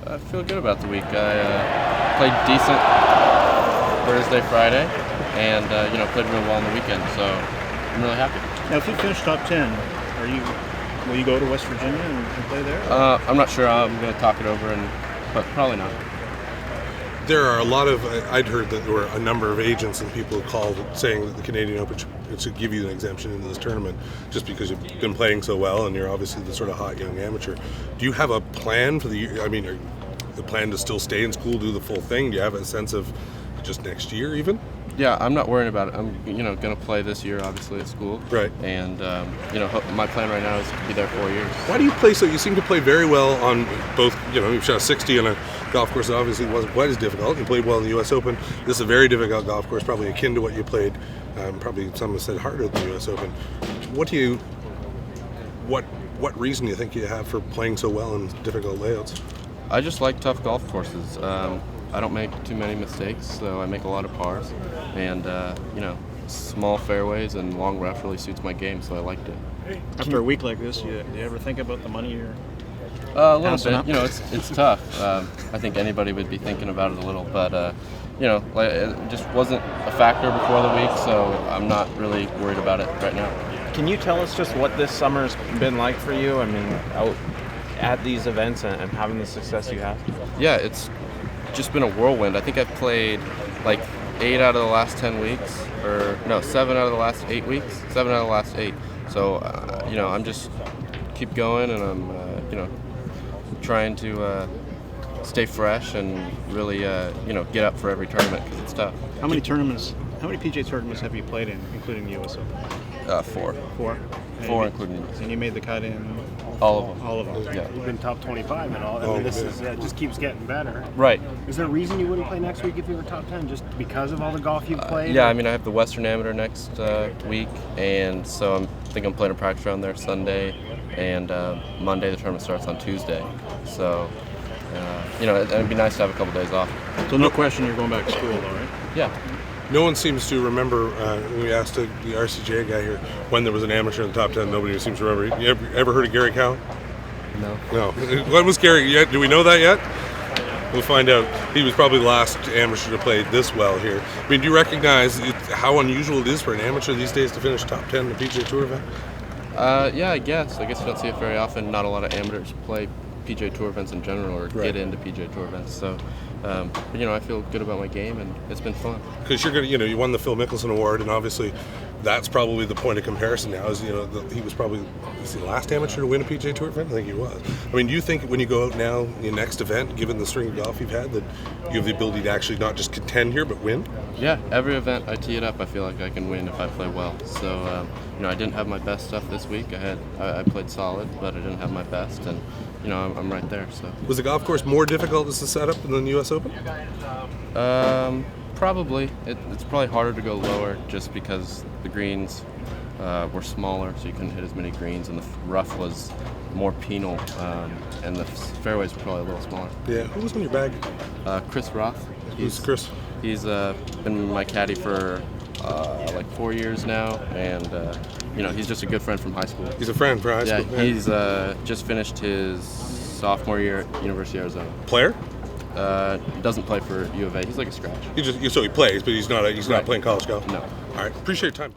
I feel good about the week. I played decent Thursday, Friday, and played real well on the weekend. So I'm really happy. Now, if you finish top 10, will you go to West Virginia and play there? I'm not sure. I'm going to talk it over, but probably not. There are a lot of, I'd heard that there were a number of agents and people who called saying that the Canadian Open should give you an exemption into this tournament just because you've been playing so well and you're obviously the sort of hot young amateur. Do you have a plan for the year? I mean, the plan to still stay in school, do the full thing? Do you have a sense of just next year even? Yeah, I'm not worrying about it. I'm, going to play this year, obviously, at school. Right. And, my plan right now is to be there 4 years. Why do you play so? You seem to play very well on both, you've shot 60 on a golf course that obviously wasn't quite as difficult. You played well in the U.S. Open. This is a very difficult golf course, probably akin to what you played, probably some have said harder than the U.S. Open. What reason do you think you have for playing so well in difficult layouts? I just like tough golf courses. I don't make too many mistakes, so I make a lot of pars. And, small fairways and long rough really suits my game, so I liked it. After a week like this, do you ever think about the money you're a little bit. It's tough. I think anybody would be thinking about it a little, but, it just wasn't a factor before the week, so I'm not really worried about it right now. Can you tell us just what this summer's been like for you? I mean, out at these events and having the success you have? Yeah, it's just been a whirlwind. I think I've played like 8 out of the last 10 weeks, 7 out of the last 8 weeks, 7 out of the last 8. So, I'm just keep going, and I'm, trying to stay fresh and really, get up for every tournament because it's tough. How many PGA tournaments have you played in, including the U.S. Open? 4. 4? Four, including the U.S. And you made the cut in? All of them. All of them. Yeah. You've been top 25 and all. I mean, this is just keeps getting better. Right. Is there a reason you wouldn't play next week if you were top 10, just because of all the golf you've played? Yeah, I mean, I have the Western Amateur next week, and so I think I'm playing a practice round there Sunday, and Monday the tournament starts on Tuesday. So, it'd be nice to have a couple days off. So no question you're going back to school, though, right? Yeah. No one seems to remember, when we asked the RCJ guy here, when there was an amateur in the top 10, nobody seems to remember. You ever heard of Gary Cowan? No. When was Gary? Do we know that yet? We'll find out. He was probably the last amateur to play this well here. I mean, do you recognize how unusual it is for an amateur these days to finish top 10 in the PGA Tour event? Yeah, I guess you don't see it very often. Not a lot of amateurs play PGA Tour events in general or get into PGA Tour events. So, I feel good about my game, and it's been fun. Because you won the Phil Mickelson Award, and obviously that's probably the point of comparison now. Is he was probably the last amateur to win a PGA Tour event. I think he was. I mean, do you think when you go out now in your next event, given the string of golf you've had, that you have the ability to actually not just contend here but win? Yeah, every event I tee it up, I feel like I can win if I play well. So, I didn't have my best stuff this week. I played solid, but I didn't have my best, and I'm right there. So was the golf course more difficult as a setup than the U.S. Open? Probably. It's probably harder to go lower just because the greens were smaller, so you couldn't hit as many greens, and the rough was more penal, and the fairways were probably a little smaller. Yeah. Who was on your bag? Chris Roth. Who's Chris? He's been my caddy for like 4 years now, and he's just a good friend from high school. He's a friend from high school. Yeah, he's just finished his sophomore year at University of Arizona. Player? Doesn't play for U of A. He's like a scratch. So he plays, but he's not Right. playing college golf. No. All right. Appreciate your time.